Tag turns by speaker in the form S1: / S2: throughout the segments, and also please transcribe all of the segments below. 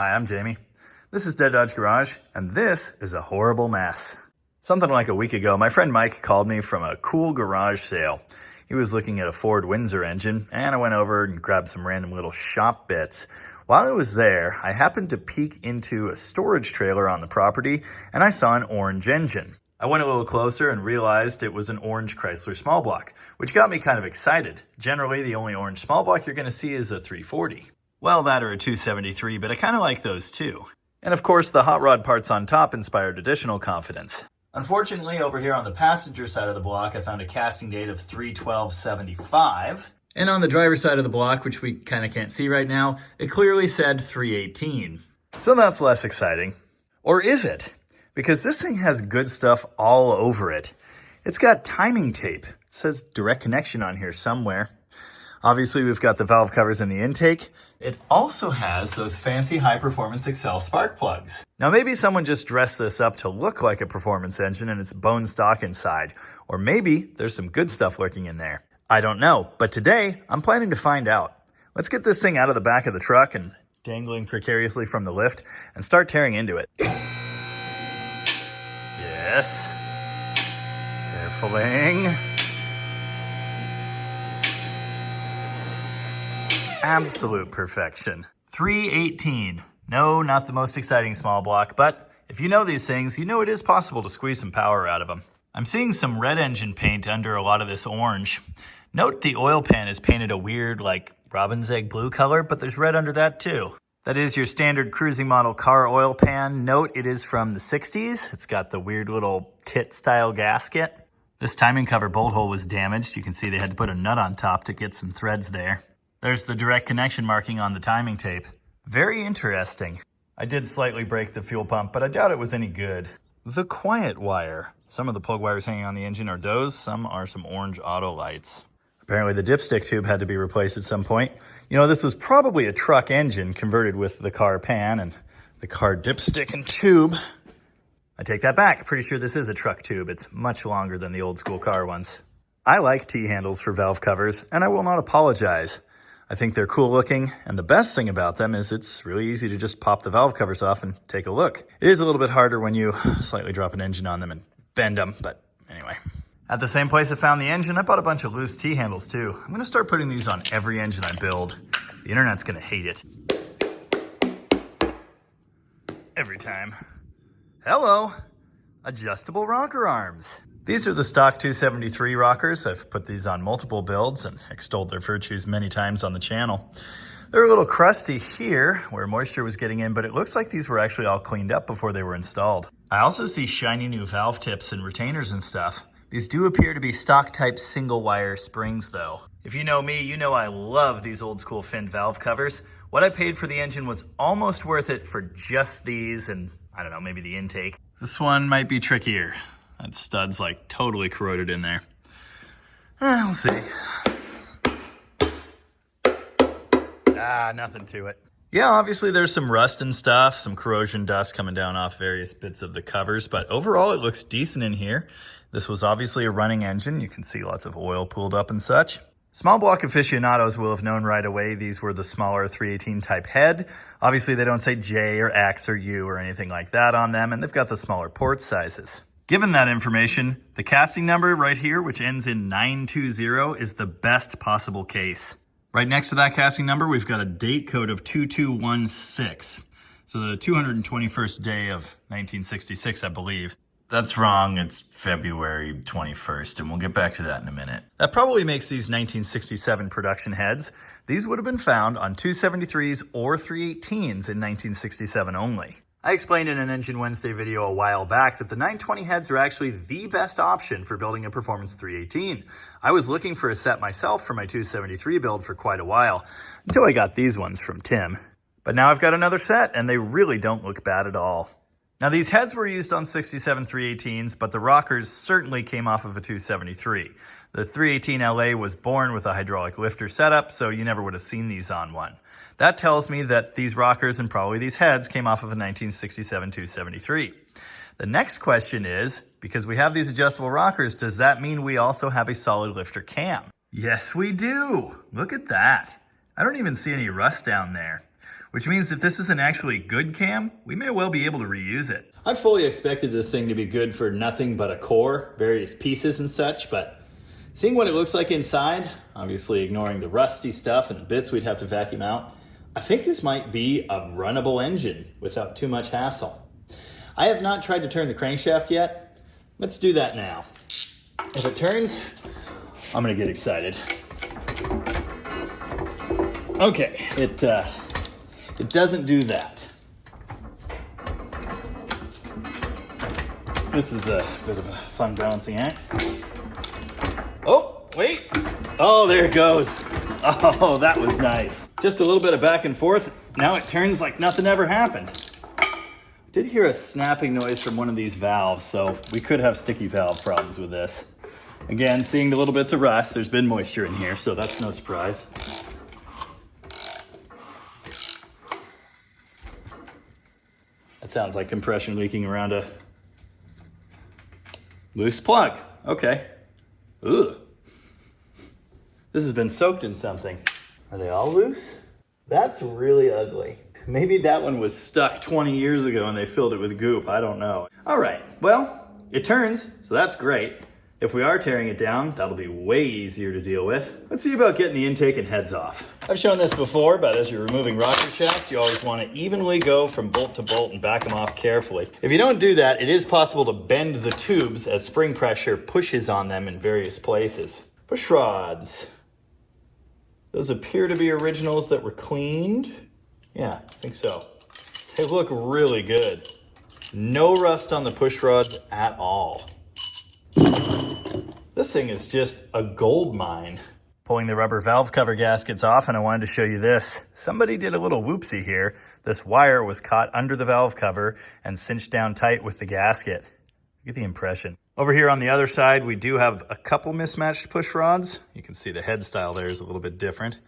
S1: Hi, I'm Jamie. This is Dead Dodge Garage, and this is a horrible mess. Something like a week ago, my friend Mike called me from a cool garage sale. He was looking at a Ford Windsor engine, and I went over and grabbed some random little shop bits. While I was there, I happened to peek into a storage trailer on the property, and I saw an orange engine. I went a little closer and realized it was an orange Chrysler small block, which got me kind of excited. Generally, the only orange small block you're going to see is a 340. Well, that or a 273, but I kind of like those too. And of course, the hot rod parts on top inspired additional confidence. Unfortunately, over here on the passenger side of the block, I found a casting date of 3/12/75. And on the driver's side of the block, which we kind of can't see right now, it clearly said 318. So that's less exciting. Or is it? Because this thing has good stuff all over it. It's got timing tape. It says direct connection on here somewhere. Obviously, we've got the valve covers in the intake. It also has those fancy high-performance Excel spark plugs. Now, maybe someone just dressed this up to look like a performance engine and it's bone stock inside. Or maybe there's some good stuff lurking in there. I don't know, but today I'm planning to find out. Let's get this thing out of the back of the truck and dangling precariously from the lift and start tearing into it. Yes. Careful-ing. Absolute perfection. 318. No, not the most exciting small block, but if you know these things, you know it is possible to squeeze some power out of them. I'm seeing some red engine paint under a lot of this orange. Note the oil pan is painted a weird, like, robin's egg blue color, but there's red under that too. That is your standard cruising model car oil pan. Note it is from the 60s. It's got the weird little tit-style gasket. This timing cover bolt hole was damaged. You can see they had to put a nut on top to get some threads there. There's the direct connection marking on the timing tape. Very interesting. I did slightly break the fuel pump, but I doubt it was any good. The quiet wire. Some of the plug wires hanging on the engine are those. Some are some orange auto lights. Apparently the dipstick tube had to be replaced at some point. You know, this was probably a truck engine converted with the car pan and the car dipstick and tube. I take that back. Pretty sure this is a truck tube. It's much longer than the old school car ones. I like T-handles for valve covers, and I will not apologize. I think they're cool looking, and the best thing about them is it's really easy to just pop the valve covers off and take a look. It is a little bit harder when you slightly drop an engine on them and bend them, but anyway. At the same place I found the engine, I bought a bunch of loose T-handles too. I'm gonna start putting these on every engine I build. The internet's gonna hate it. Every time. Hello, adjustable rocker arms. These are the stock 273 rockers. I've put these on multiple builds and extolled their virtues many times on the channel. They're a little crusty here where moisture was getting in, but it looks like these were actually all cleaned up before they were installed. I also see shiny new valve tips and retainers and stuff. These do appear to be stock type single wire springs though. If you know me, you know I love these old school finned valve covers. What I paid for the engine was almost worth it for just these and I don't know, maybe the intake. This one might be trickier. That stud's like totally corroded in there. We'll see. Nothing to it. Yeah, obviously there's some rust and stuff, some corrosion dust coming down off various bits of the covers, but overall it looks decent in here. This was obviously a running engine. You can see lots of oil pooled up and such. Small block aficionados will have known right away these were the smaller 318 type head. Obviously they don't say J or X or U or anything like that on them, and they've got the smaller port sizes. Given that information, the casting number right here, which ends in 920, is the best possible case. Right next to that casting number, we've got a date code of 2216. So the 221st day of 1966, I believe. That's wrong. It's February 21st, and we'll get back to that in a minute. That probably makes these 1967 production heads. These would have been found on 273s or 318s in 1967 only. I explained in an Engine Wednesday video a while back that the 920 heads are actually the best option for building a performance 318. I was looking for a set myself for my 273 build for quite a while, until I got these ones from Tim. But now I've got another set, and they really don't look bad at all. Now these heads were used on 67 318s, but the rockers certainly came off of a 273. The 318 LA was born with a hydraulic lifter setup, so you never would have seen these on one. That tells me that these rockers and probably these heads came off of a 1967 273. The next question is, because we have these adjustable rockers, does that mean we also have a solid lifter cam? Yes, we do. Look at that. I don't even see any rust down there. which means if this is an actually good cam, we may well be able to reuse it. I fully expected this thing to be good for nothing but a core, various pieces and such, but seeing what it looks like inside, obviously ignoring the rusty stuff and the bits we'd have to vacuum out, I think this might be a runnable engine without too much hassle. I have not tried to turn the crankshaft yet. Let's do that now. If it turns, I'm gonna get excited. Okay, it doesn't do that. This is a bit of a fun balancing act. Oh, wait. Oh, there it goes. Oh, that was nice. Just a little bit of back and forth. Now it turns like nothing ever happened. Did hear a snapping noise from one of these valves, so we could have sticky valve problems with this. Again, seeing the little bits of rust, there's been moisture in here, so that's no surprise. That sounds like compression leaking around a loose plug. Okay. Ugh. This has been soaked in something. Are they all loose? That's really ugly. Maybe that one was stuck 20 years ago and they filled it with goop. I don't know. All right, well, it turns, so that's great. If we are tearing it down, that'll be way easier to deal with. Let's see about getting the intake and heads off. I've shown this before, but as you're removing rocker shafts, you always want to evenly go from bolt to bolt and back them off carefully. If you don't do that, it is possible to bend the tubes as spring pressure pushes on them in various places. Push rods. Those appear to be originals that were cleaned. Yeah, I think so. They look really good. No rust on the push rods at all. This thing is just a gold mine. Pulling the rubber valve cover gaskets off, and I wanted to show you this. Somebody did a little whoopsie here. This wire was caught under the valve cover and cinched down tight with the gasket. Get the impression. Over here on the other side, we do have a couple mismatched push rods. You can see the head style there is a little bit different.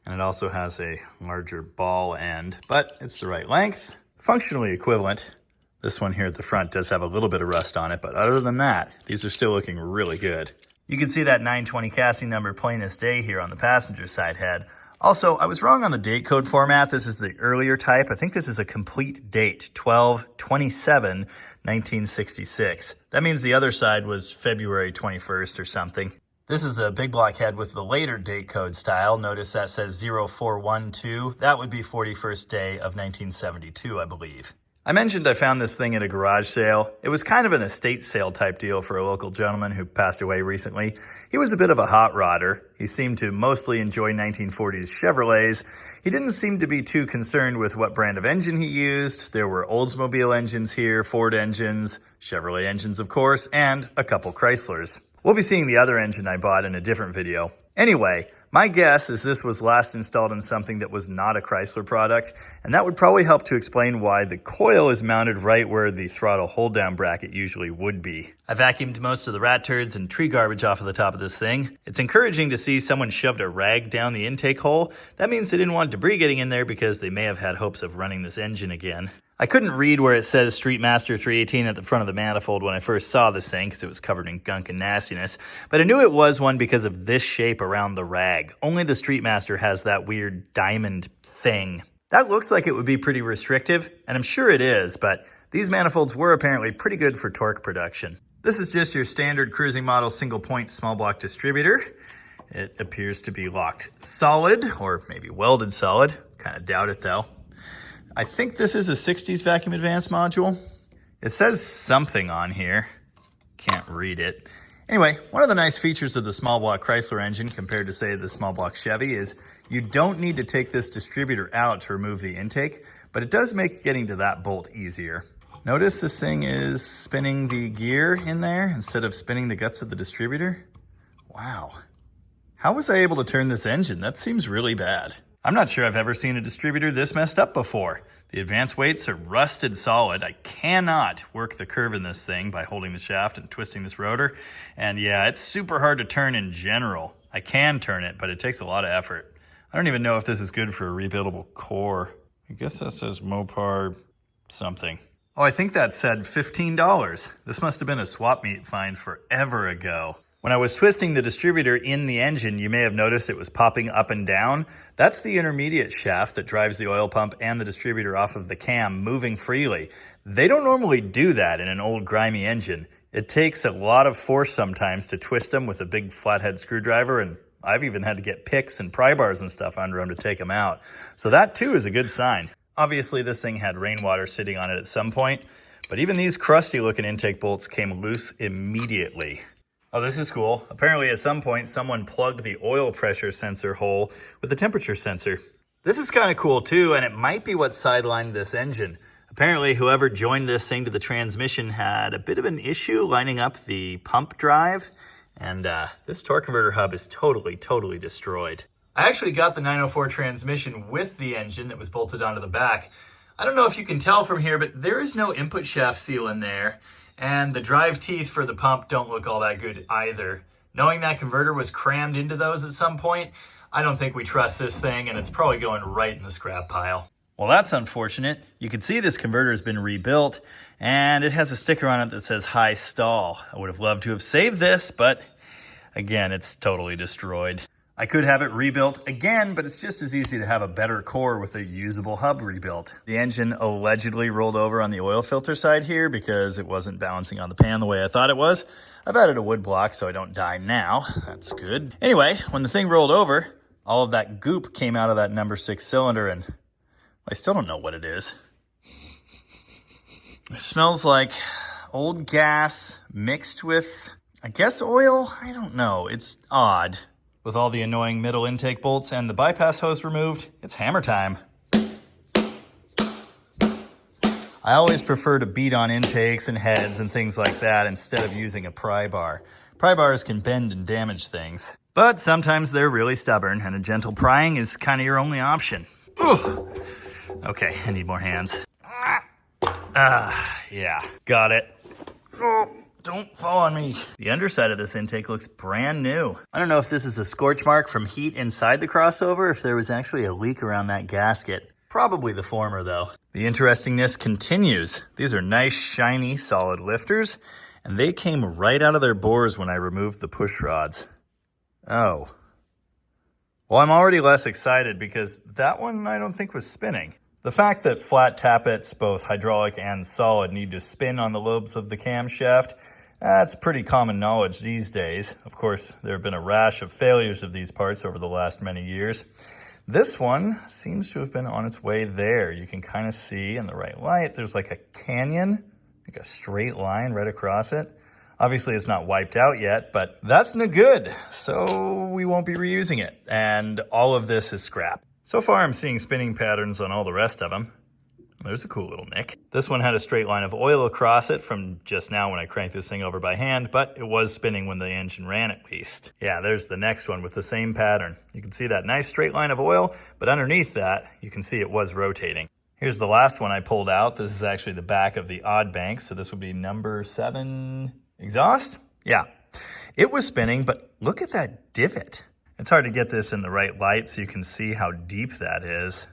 S1: And it also has a larger ball end, but it's the right length. Functionally equivalent. This one here at the front does have a little bit of rust on it, but other than that, these are still looking really good. You can see that 920 casting number plain as day here on the passenger side head. Also, I was wrong on the date code format. This is the earlier type. I think this is a complete date, 12/27/1966. That means the other side was February 21st or something. This is a big block head with the later date code style. Notice that says 0412. That would be 41st day of 1972, I believe. I mentioned I found this thing at a garage sale. It was kind of an estate sale type deal for a local gentleman who passed away recently. He was a bit of a hot rodder. He seemed to mostly enjoy 1940s Chevrolets. He didn't seem to be too concerned with what brand of engine he used. There were Oldsmobile engines here, Ford engines, Chevrolet engines of course, and a couple Chryslers. We'll be seeing the other engine I bought in a different video. Anyway, my guess is this was last installed in something that was not a Chrysler product, and that would probably help to explain why the coil is mounted right where the throttle hold-down bracket usually would be. I vacuumed most of the rat turds and tree garbage off of the top of this thing. It's encouraging to see someone shoved a rag down the intake hole. That means they didn't want debris getting in there because they may have had hopes of running this engine again. I couldn't read where it says Street Master 318 at the front of the manifold when I first saw this thing because it was covered in gunk and nastiness, but I knew it was one because of this shape around the rag. Only the Street Master has that weird diamond thing. That looks like it would be pretty restrictive, and I'm sure it is, but these manifolds were apparently pretty good for torque production. This is just your standard cruising model single point small block distributor. It appears to be locked solid, or maybe welded solid. Kind of doubt it though. I think this is a 60s vacuum advance module. It says something on here. Can't read it. Anyway, one of the nice features of the small block Chrysler engine compared to say the small block Chevy is you don't need to take this distributor out to remove the intake, but it does make getting to that bolt easier. Notice this thing is spinning the gear in there instead of spinning the guts of the distributor. Wow. How was I able to turn this engine? That seems really bad. I'm not sure I've ever seen a distributor this messed up before. The advance weights are rusted solid. I cannot work the curve in this thing by holding the shaft and twisting this rotor. And yeah, it's super hard to turn in general. I can turn it, but it takes a lot of effort. I don't even know if this is good for a rebuildable core. I guess that says Mopar something. Oh, I think that said $15. This must have been a swap meet find forever ago. When I was twisting the distributor in the engine, you may have noticed it was popping up and down. That's the intermediate shaft that drives the oil pump and the distributor off of the cam, moving freely. They don't normally do that in an old grimy engine. It takes a lot of force sometimes to twist them with a big flathead screwdriver, and I've even had to get picks and pry bars and stuff under them to take them out. So that too is a good sign. Obviously this thing had rainwater sitting on it at some point, but even these crusty looking intake bolts came loose immediately. Oh, this is cool. Apparently at some point someone plugged the oil pressure sensor hole with the temperature sensor. This is kind of cool too, and it might be what sidelined this engine. Apparently whoever joined this thing to the transmission had a bit of an issue lining up the pump drive, and this torque converter hub is totally destroyed. I actually got the 904 transmission with the engine that was bolted onto the back. I don't know if you can tell from here, but there is no input shaft seal in there. And the drive teeth for the pump don't look all that good either. Knowing that converter was crammed into those at some point, I don't think we trust this thing, and it's probably going right in the scrap pile. Well, that's unfortunate. You can see this converter has been rebuilt, and it has a sticker on it that says high stall. I would have loved to have saved this, but again, it's totally destroyed. I could have it rebuilt again, but it's just as easy to have a better core with a usable hub rebuilt. The engine allegedly rolled over on the oil filter side here because it wasn't balancing on the pan the way I thought it was. I've added a wood block so I don't die now. That's good. Anyway, when the thing rolled over, all of that goop came out of that number 6 cylinder, and I still don't know what it is. It smells like old gas mixed with, I guess, oil? I don't know. It's odd. With all the annoying middle intake bolts and the bypass hose removed, it's hammer time. I always prefer to beat on intakes and heads and things like that instead of using a pry bar. Pry bars can bend and damage things, but sometimes they're really stubborn, and a gentle prying is kind of your only option. Ooh. Okay, I need more hands. Yeah, got it. Oh. Don't fall on me. The underside of this intake looks brand new. I don't know if this is a scorch mark from heat inside the crossover, if there was actually a leak around that gasket. Probably the former though. The interestingness continues. These are nice, shiny, solid lifters, and they came right out of their bores when I removed the push rods. Oh. Well, I'm already less excited because that one I don't think was spinning. The fact that flat tappets, both hydraulic and solid, need to spin on the lobes of the camshaft, that's pretty common knowledge these days. Of course, there have been a rash of failures of these parts over the last many years. This one seems to have been on its way there. You can kind of see in the right light, there's like a canyon, like a straight line right across it. Obviously, it's not wiped out yet, but that's no good. So we won't be reusing it. And all of this is scrap. So far, I'm seeing spinning patterns on all the rest of them. There's a cool little nick. This one had a straight line of oil across it from just now when I cranked this thing over by hand, but it was spinning when the engine ran at least. Yeah, there's the next one with the same pattern. You can see that nice straight line of oil, but underneath that, you can see it was rotating. Here's the last one I pulled out. This is actually the back of the odd bank, so this would be number 7 exhaust. Yeah, it was spinning, but look at that divot. It's hard to get this in the right light so you can see how deep that is,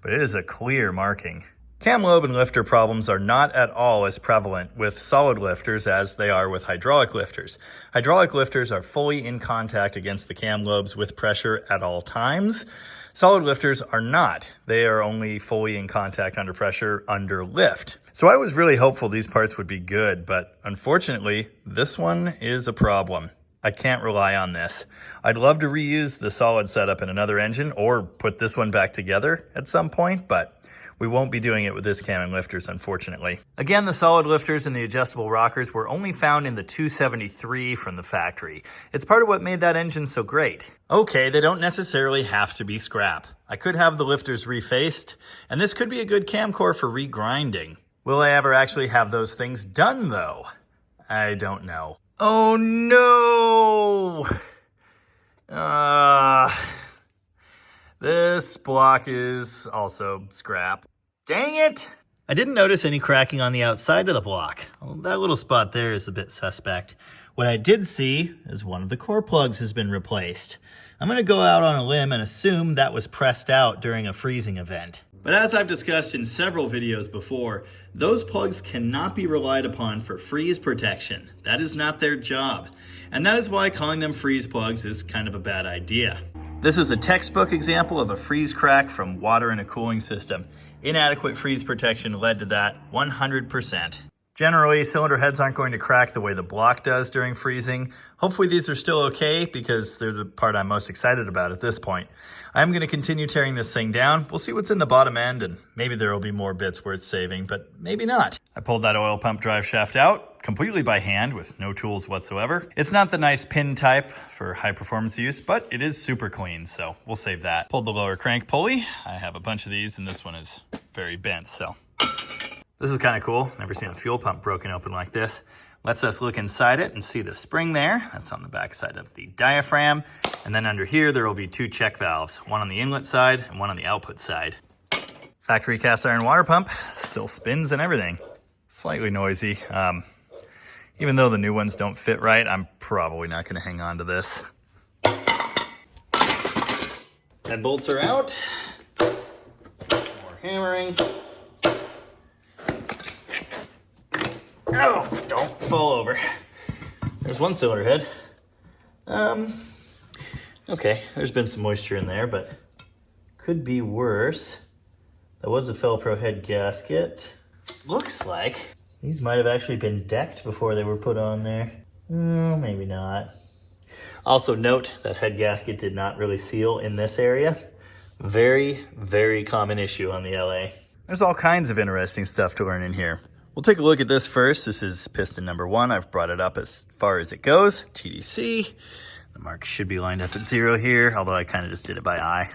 S1: but it is a clear marking. Cam lobe and lifter problems are not at all as prevalent with solid lifters as they are with hydraulic lifters. Hydraulic lifters are fully in contact against the cam lobes with pressure at all times. Solid lifters are not. They are only fully in contact under pressure under lift. So I was really hopeful these parts would be good, but unfortunately, this one is a problem. I can't rely on this. I'd love to reuse the solid setup in another engine or put this one back together at some point, but we won't be doing it with this cam and lifters, unfortunately. Again, the solid lifters and the adjustable rockers were only found in the 273 from the factory. It's part of what made that engine so great. Okay, they don't necessarily have to be scrap. I could have the lifters refaced, and this could be a good cam core for regrinding. Will I ever actually have those things done, though? I don't know. Oh no! This block is also scrap. Dang it! I didn't notice any cracking on the outside of the block. Well, that little spot there is a bit suspect. What I did see is one of the core plugs has been replaced. I'm going to go out on a limb and assume that was pressed out during a freezing event. But as I've discussed in several videos before, those plugs cannot be relied upon for freeze protection. That is not their job. And that is why calling them freeze plugs is kind of a bad idea. This is a textbook example of a freeze crack from water in a cooling system. Inadequate freeze protection led to that 100%. Generally, cylinder heads aren't going to crack the way the block does during freezing. Hopefully these are still okay because they're the part I'm most excited about at this point. I'm going to continue tearing this thing down. We'll see what's in the bottom end, and maybe there will be more bits worth saving, but maybe not. I pulled that oil pump drive shaft out completely by hand with no tools whatsoever. It's not the nice pin type for high performance use, but it is super clean, so we'll save that. Pulled the lower crank pulley. I have a bunch of these, and this one is very bent, so this is kind of cool. Never seen a fuel pump broken open like this. Lets us look inside it and see the spring there. That's on the back side of the diaphragm. And then under here, there will be two check valves, one on the inlet side and one on the output side. Factory cast iron water pump, still spins and everything. Slightly noisy. Even though the new ones don't fit right, I'm probably not gonna hang on to this. Head bolts are out. More hammering. Oh, don't fall over. There's one cylinder head. Okay, there's been some moisture in there, but could be worse. That was a Felpro head gasket. Looks like these might have actually been decked before they were put on there. Maybe not. Also note that head gasket did not really seal in this area. Very, very common issue on the LA. There's all kinds of interesting stuff to learn in here. We'll take a look at this first. This is piston number 1. I've brought it up as far as it goes. TDC. The mark should be lined up at 0 here, although I kind of just did it by eye.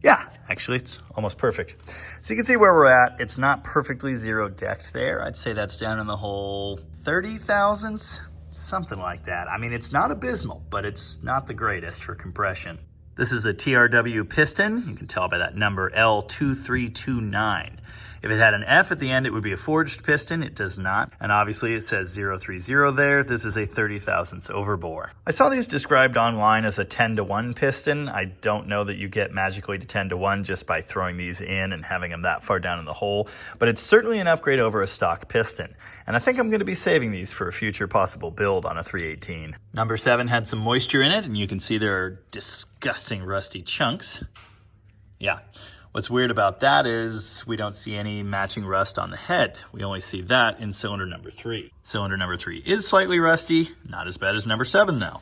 S1: Yeah, actually, it's almost perfect. So you can see where we're at. It's not perfectly 0 decked there. I'd say that's down in the hole 30 thousandths, something like that. I mean, it's not abysmal, but it's not the greatest for compression. This is a TRW piston. You can tell by that number L2329. If it had an F at the end, it would be a forged piston. It does not. And obviously it says 030 there. This is a 30 thousandths overbore. I saw these described online as a 10-to-1 piston. I don't know that you get magically to 10-to-1 just by throwing these in and having them that far down in the hole, but it's certainly an upgrade over a stock piston. And I think I'm going to be saving these for a future possible build on a 318. Number 7 had some moisture in it, and you can see there are disgusting rusty chunks. Yeah. What's weird about that is we don't see any matching rust on the head. We only see that in cylinder number 3. Cylinder number 3 is slightly rusty, not as bad as number 7 though.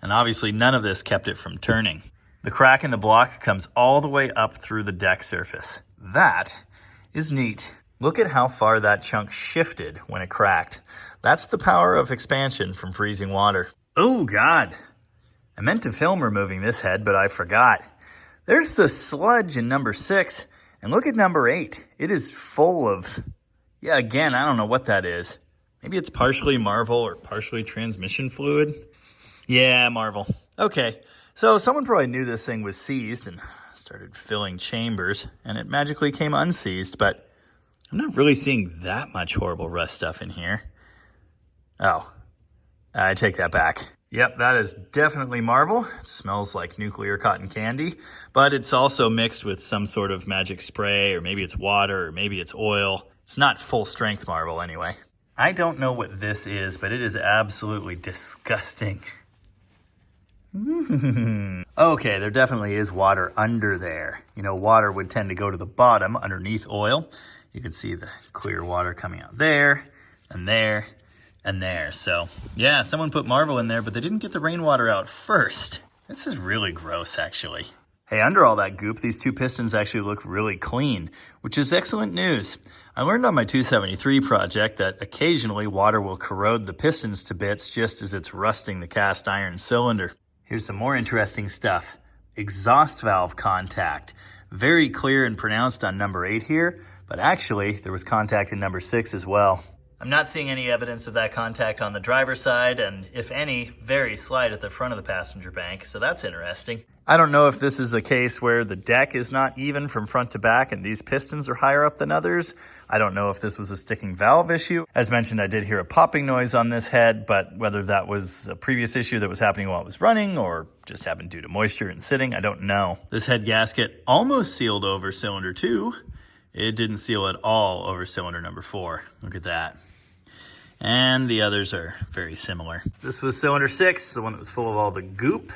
S1: And obviously none of this kept it from turning. The crack in the block comes all the way up through the deck surface. That is neat. Look at how far that chunk shifted when it cracked. That's the power of expansion from freezing water. Oh God, I meant to film removing this head, but I forgot. There's the sludge in number 6, and look at number 8. It is full of, yeah, again, I don't know what that is. Maybe it's partially Marvel or partially transmission fluid. Yeah, Marvel. Okay, so someone probably knew this thing was seized and started filling chambers, and it magically came unseized, but I'm not really seeing that much horrible rust stuff in here. Oh, I take that back. Yep, that is definitely Marvel. It smells like nuclear cotton candy, but it's also mixed with some sort of magic spray, or maybe it's water, or maybe it's oil. It's not full strength Marvel anyway. I don't know what this is, but it is absolutely disgusting. Okay, there definitely is water under there. You know, water would tend to go to the bottom underneath oil. You can see the clear water coming out there, and there, and there. So yeah, someone put Marvel in there, but they didn't get the rainwater out first. This is really gross, actually. Hey, under all that goop, these two pistons actually look really clean, which is excellent news. I learned on my 273 project that occasionally water will corrode the pistons to bits just as it's rusting the cast iron cylinder. Here's some more interesting stuff. Exhaust valve contact. Very clear and pronounced on number 8 here, but actually there was contact in number 6 as well. I'm not seeing any evidence of that contact on the driver's side, and if any, very slight at the front of the passenger bank, so that's interesting. I don't know if this is a case where the deck is not even from front to back and these pistons are higher up than others. I don't know if this was a sticking valve issue. As mentioned, I did hear a popping noise on this head, but whether that was a previous issue that was happening while it was running or just happened due to moisture and sitting, I don't know. This head gasket almost sealed over cylinder 2. It didn't seal at all over cylinder number 4. Look at that. And the others are very similar. This was cylinder 6, the one that was full of all the goop.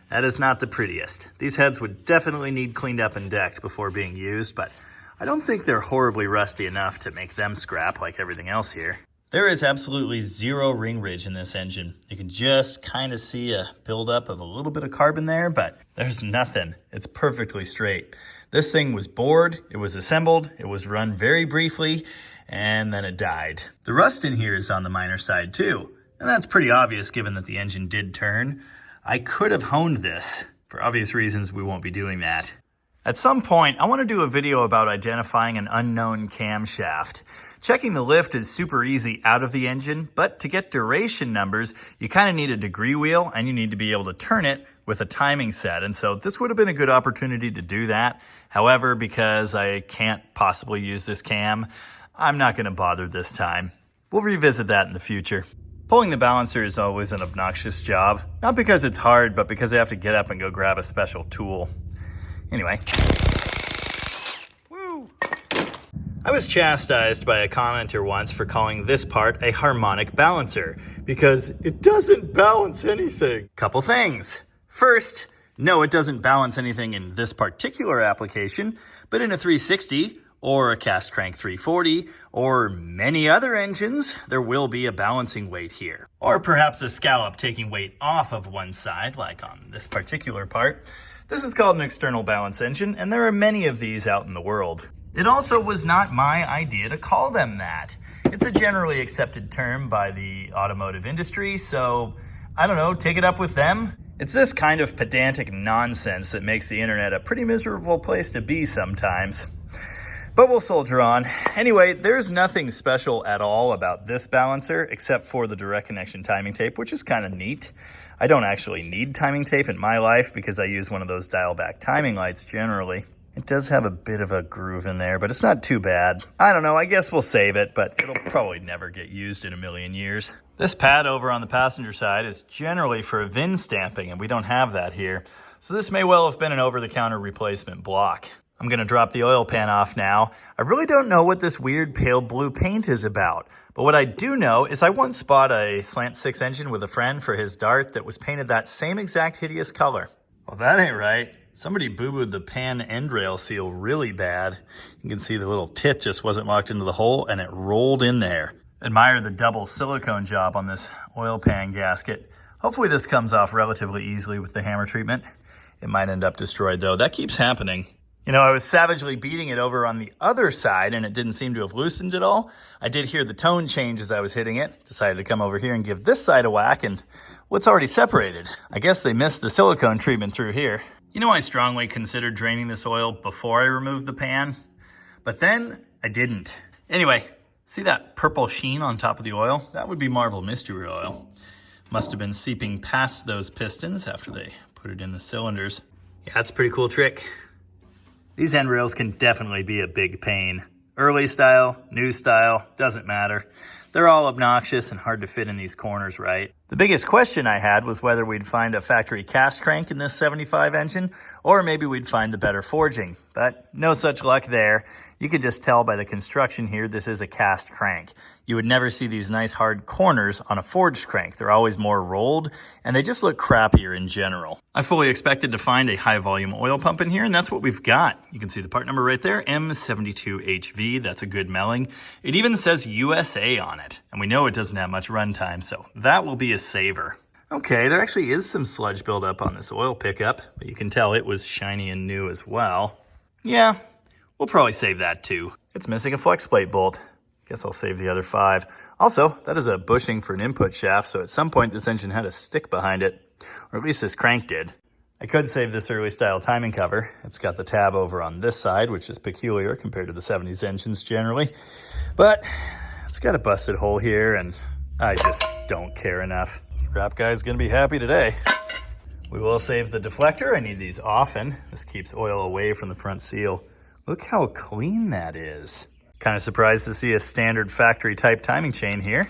S1: That is not the prettiest. These heads would definitely need cleaned up and decked before being used, but I don't think they're horribly rusty enough to make them scrap like everything else here. There is absolutely zero ring ridge in this engine. You can just kind of see a buildup of a little bit of carbon there, but there's nothing. It's perfectly straight. This thing was bored, it was assembled, it was run very briefly, and then it died. The rust in here is on the minor side too, and that's pretty obvious given that the engine did turn. I could have honed this. For obvious reasons, we won't be doing that. At some point, I want to do a video about identifying an unknown camshaft. Checking the lift is super easy out of the engine, but to get duration numbers, you kind of need a degree wheel and you need to be able to turn it with a timing set. And so this would have been a good opportunity to do that. However, because I can't possibly use this cam, I'm not going to bother this time. We'll revisit that in the future. Pulling the balancer is always an obnoxious job. Not because it's hard, but because I have to get up and go grab a special tool. Anyway. Woo! I was chastised by a commenter once for calling this part a harmonic balancer because it doesn't balance anything. Couple things. First, no, it doesn't balance anything in this particular application, but in a 360 or a cast crank 340 or many other engines, there will be a balancing weight here. Or perhaps a scallop taking weight off of one side, like on this particular part. This is called an external balance engine, and there are many of these out in the world. It also was not my idea to call them that. It's a generally accepted term by the automotive industry, so I don't know, take it up with them. It's this kind of pedantic nonsense that makes the internet a pretty miserable place to be sometimes. But we'll soldier on. Anyway, there's nothing special at all about this balancer except for the direct connection timing tape, which is kind of neat. I don't actually need timing tape in my life because I use one of those dial back timing lights generally. It does have a bit of a groove in there, but it's not too bad. I don't know, I guess we'll save it, but it'll probably never get used in a million years. This pad over on the passenger side is generally for VIN stamping, and we don't have that here. So this may well have been an over-the-counter replacement block. I'm gonna drop the oil pan off now. I really don't know what this weird pale blue paint is about. But what I do know is I once bought a slant 6 engine with a friend for his Dart that was painted that same exact hideous color. Well, that ain't right. Somebody boo-booed the pan end rail seal really bad. You can see the little tit just wasn't locked into the hole and it rolled in there. Admire the double silicone job on this oil pan gasket. Hopefully this comes off relatively easily with the hammer treatment. It might end up destroyed though. That keeps happening. You know, I was savagely beating it over on the other side and it didn't seem to have loosened at all. I did hear the tone change as I was hitting it. Decided to come over here and give this side a whack and what's already separated. I guess they missed the silicone treatment through here. You know, I strongly considered draining this oil before I removed the pan, but then I didn't. Anyway, see that purple sheen on top of the oil? That would be Marvel Mystery Oil. Must have been seeping past those pistons after they put it in the cylinders. Yeah, that's a pretty cool trick. These end rails can definitely be a big pain. Early style, new style, doesn't matter. They're all obnoxious and hard to fit in these corners right. The biggest question I had was whether we'd find a factory cast crank in this 75 engine, or maybe we'd find the better forging, but no such luck there. You can just tell by the construction here, this is a cast crank. You would never see these nice hard corners on a forged crank. They're always more rolled, and they just look crappier in general. I fully expected to find a high volume oil pump in here, and that's what we've got. You can see the part number right there, M72HV. That's a good melling. It even says USA on it, and we know it doesn't have much runtime, so that will be a saver. Okay, there actually is some sludge buildup on this oil pickup, but you can tell it was shiny and new as well. Yeah, we'll probably save that too. It's missing a flex plate bolt. Guess I'll save the other 5. Also, that is a bushing for an input shaft, so at some point this engine had a stick behind it, or at least this crank did. I could save this early style timing cover. It's got the tab over on this side, which is peculiar compared to the 70s engines generally, but it's got a busted hole here and I just don't care enough. Scrap guy's gonna be happy today. We will save the deflector. I need these often. This keeps oil away from the front seal. Look how clean that is. Kind of surprised to see a standard factory type timing chain here.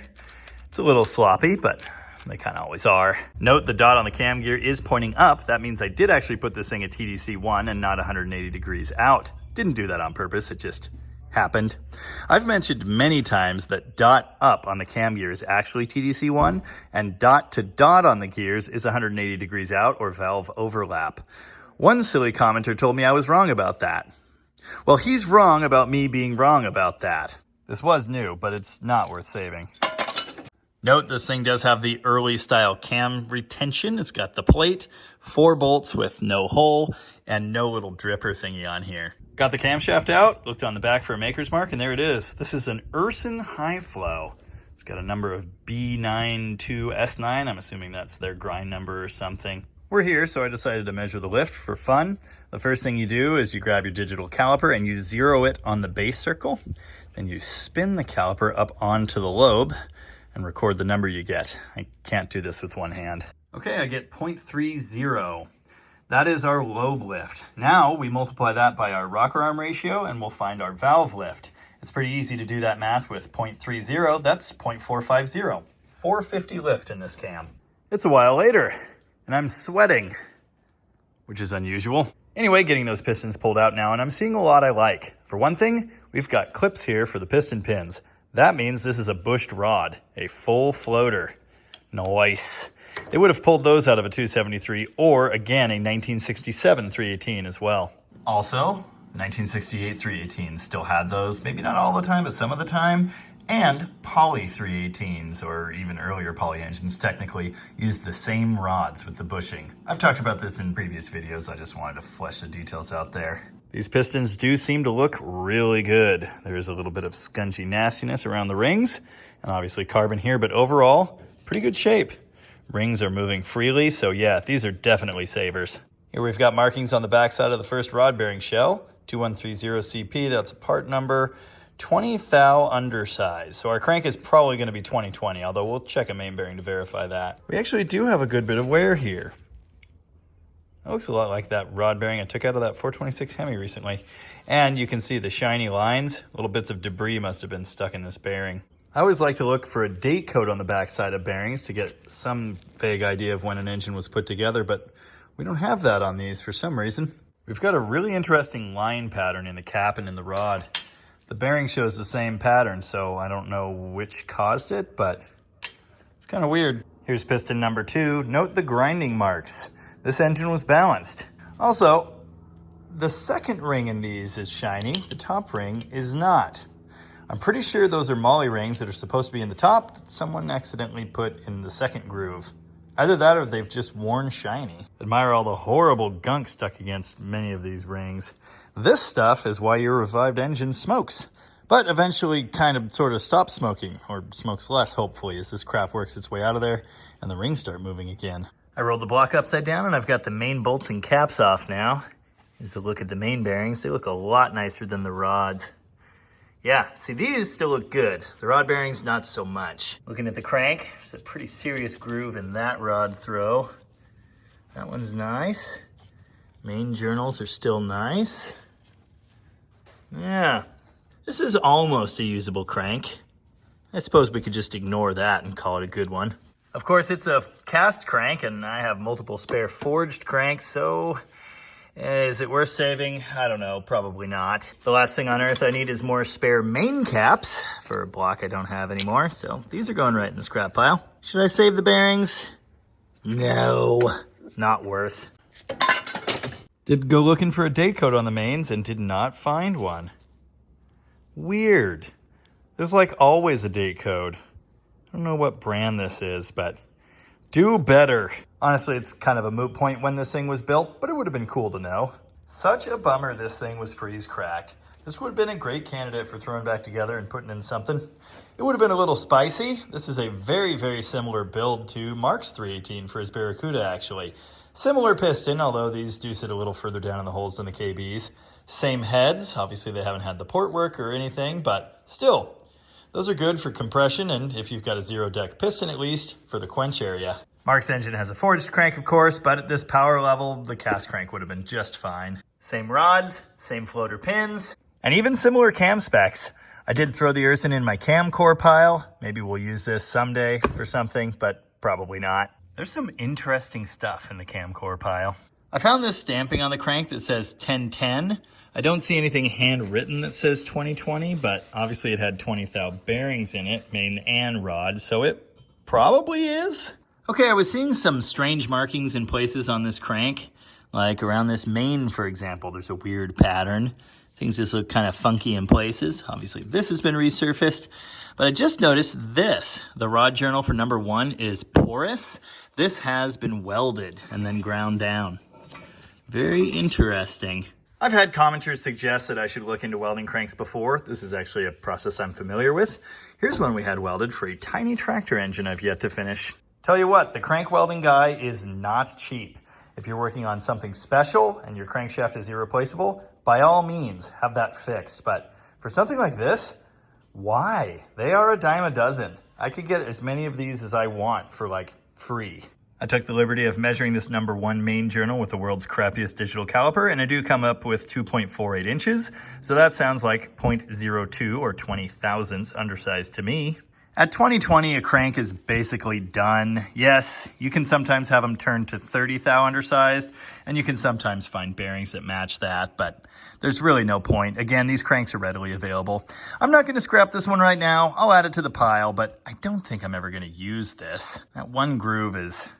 S1: It's a little sloppy, but they kind of always are. Note the dot on the cam gear is pointing up. That means I did actually put this thing at TDC 1 and not 180 degrees out. Didn't do that on purpose, it just happened. I've mentioned many times that dot up on the cam gear is actually TDC1, and dot to dot on the gears is 180 degrees out or valve overlap. One silly commenter told me I was wrong about that. Well, he's wrong about me being wrong about that. This was new, but it's not worth saving. Note this thing does have the early style cam retention. It's got the plate, 4 bolts with no hole, and no little dripper thingy on here. Got the camshaft out, looked on the back for a maker's mark, and there it is. This is an Urson High Flow. It's got a number of B92S9. I'm assuming that's their grind number or something. We're here, so I decided to measure the lift for fun. The first thing you do is you grab your digital caliper and you zero it on the base circle. Then you spin the caliper up onto the lobe and record the number you get. I can't do this with one hand. Okay, I get 0.30. That is our lobe lift. Now we multiply that by our rocker arm ratio and we'll find our valve lift. It's pretty easy to do that math with 0.30. That's 0.450. 450 lift in this cam. It's a while later and I'm sweating, which is unusual. Anyway, getting those pistons pulled out now, and I'm seeing a lot I like. For one thing, we've got clips here for the piston pins. That means this is a bushed rod, a full floater. Nice. They would have pulled those out of a 273 or, again, a 1967 318 as well. Also, 1968 318s still had those, maybe not all the time, but some of the time. And poly 318s, or even earlier poly engines, technically used the same rods with the bushing. I've talked about this in previous videos, I just wanted to flesh the details out there. These pistons do seem to look really good. There's a little bit of scunchy nastiness around the rings, and obviously carbon here, but overall, pretty good shape. Rings are moving freely, so yeah, these are definitely savers. Here we've got markings on the backside of the first rod bearing shell, 2130 CP, that's a part number. 20 thou undersize. So our crank is probably going to be 2020, although we'll check a main bearing to verify that. We actually do have a good bit of wear here. It looks a lot like that rod bearing I took out of that 426 Hemi recently. And you can see the shiny lines. Little bits of debris must have been stuck in this bearing. I always like to look for a date code on the backside of bearings to get some vague idea of when an engine was put together, but we don't have that on these for some reason. We've got a really interesting line pattern in the cap and in the rod. The bearing shows the same pattern, so I don't know which caused it, but it's kind of weird. Here's piston number 2. Note the grinding marks. This engine was balanced. Also, the second ring in these is shiny. The top ring is not. I'm pretty sure those are Molly rings that are supposed to be in the top that someone accidentally put in the second groove. Either that or they've just worn shiny. Admire all the horrible gunk stuck against many of these rings. This stuff is why your revived engine smokes, but eventually kind of sort of stops smoking, or smokes less, hopefully, as this crap works its way out of there and the rings start moving again. I rolled the block upside down and I've got the main bolts and caps off now. Here's a look at the main bearings. They look a lot nicer than the rods. Yeah, see, these still look good. The rod bearings, not so much. Looking at the crank, there's a pretty serious groove in that rod throw. That one's nice. Main journals are still nice. Yeah, this is almost a usable crank. I suppose we could just ignore that and call it a good one. Of course, it's a cast crank, and I have multiple spare forged cranks, so is it worth saving? I don't know, probably not. The last thing on earth I need is more spare main caps for a block I don't have anymore, so these are going right in the scrap pile. Should I save the bearings? No, not worth. Did go looking for a date code on the mains and did not find one. Weird. There's like always a date code. I don't know what brand this is, but do better. Honestly, it's kind of a moot point when this thing was built, but it would have been cool to know. Such a bummer this thing was freeze cracked. This would have been a great candidate for throwing back together and putting in something. It would have been a little spicy. This is a very, very similar build to Mark's 318 for his Barracuda, actually. Similar piston, although these do sit a little further down in the holes than the KBs. Same heads. Obviously, they haven't had the port work or anything, but still, those are good for compression, and if you've got a zero deck piston, at least for the quench area. Mark's engine has a forged crank, of course, but at this power level, the cast crank would have been just fine. Same rods, same floater pins, and even similar cam specs. I did throw the Urson in my cam core pile. Maybe we'll use this someday for something, but probably not. There's some interesting stuff in the cam core pile. I found this stamping on the crank that says 1010. I don't see anything handwritten that says 2020, but obviously it had 20 thou bearings in it, main and rod, so it probably is. Okay, I was seeing some strange markings in places on this crank, like around this main, for example. There's a weird pattern. Things just look kind of funky in places. Obviously, this has been resurfaced, but I just noticed this. The rod journal for number 1 is porous. This has been welded and then ground down. Very interesting. I've had commenters suggest that I should look into welding cranks before. This is actually a process I'm familiar with. Here's one we had welded for a tiny tractor engine I've yet to finish. Tell you what, the crank welding guy is not cheap. If you're working on something special and your crankshaft is irreplaceable, by all means, have that fixed. But for something like this, why? They are a dime a dozen. I could get as many of these as I want for like free. I took the liberty of measuring this number 1 main journal with the world's crappiest digital caliper, and I do come up with 2.48 inches. So that sounds like 0.02 or 20 thousandths undersized to me. At 2020, a crank is basically done. Yes, you can sometimes have them turn to 30 thou undersized, and you can sometimes find bearings that match that, but there's really no point. Again, these cranks are readily available. I'm not going to scrap this one right now. I'll add it to the pile, but I don't think I'm ever going to use this. That one groove is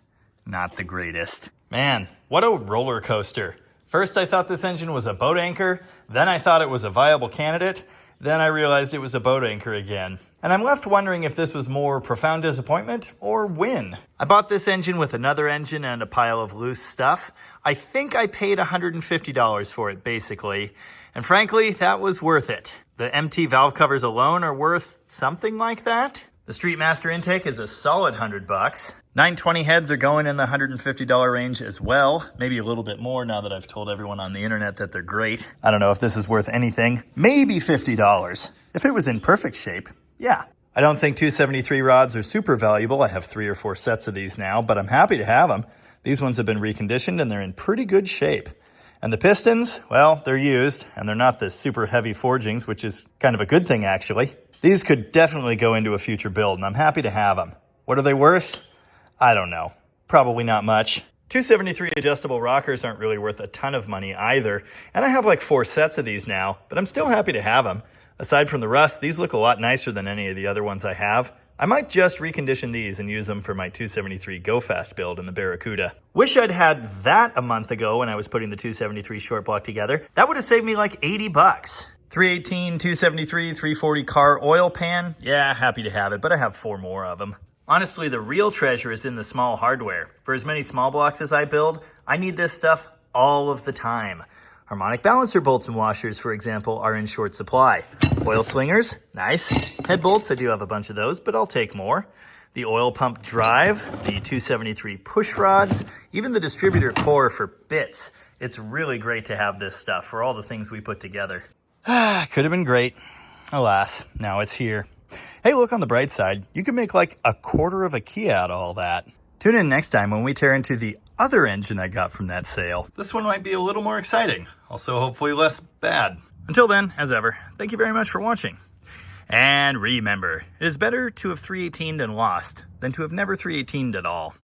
S1: not the greatest. Man, what a roller coaster. First, I thought this engine was a boat anchor. Then I thought it was a viable candidate. Then I realized it was a boat anchor again. And I'm left wondering if this was more profound disappointment or win. I bought this engine with another engine and a pile of loose stuff. I think I paid $150 for it, basically. And frankly, that was worth it. The MT valve covers alone are worth something like that. The Street Master intake is a solid $100. 920 heads are going in the $150 range as well. Maybe a little bit more now that I've told everyone on the internet that they're great. I don't know if this is worth anything. Maybe $50. If it was in perfect shape, yeah. I don't think 273 rods are super valuable. I have 3 or 4 sets of these now, but I'm happy to have them. These ones have been reconditioned and they're in pretty good shape. And the pistons, well, they're used and they're not the super heavy forgings, which is kind of a good thing actually. These could definitely go into a future build and I'm happy to have them. What are they worth? I don't know. Probably not much. 273 adjustable rockers aren't really worth a ton of money either. And I have like 4 sets of these now, but I'm still happy to have them. Aside from the rust, these look a lot nicer than any of the other ones I have. I might just recondition these and use them for my 273 Go Fast build in the Barracuda. Wish I'd had that a month ago when I was putting the 273 short block together. That would have saved me like $80. 318, 273, 340 car oil pan. Yeah, happy to have it, but I have 4 more of them. Honestly, the real treasure is in the small hardware. For as many small blocks as I build, I need this stuff all of the time. Harmonic balancer bolts and washers, for example, are in short supply. Oil slingers, nice. Head bolts, I do have a bunch of those, but I'll take more. The oil pump drive, the 273 push rods, even the distributor core for bits. It's really great to have this stuff for all the things we put together. Could have been great. Alas, now it's here. Hey, look on the bright side. You can make like a quarter of a key out of all that. Tune in next time when we tear into the other engine I got from that sale. This one might be a little more exciting. Also, hopefully less bad. Until then, as ever, thank you very much for watching. And remember, it is better to have 318'd and lost than to have never 318'd at all.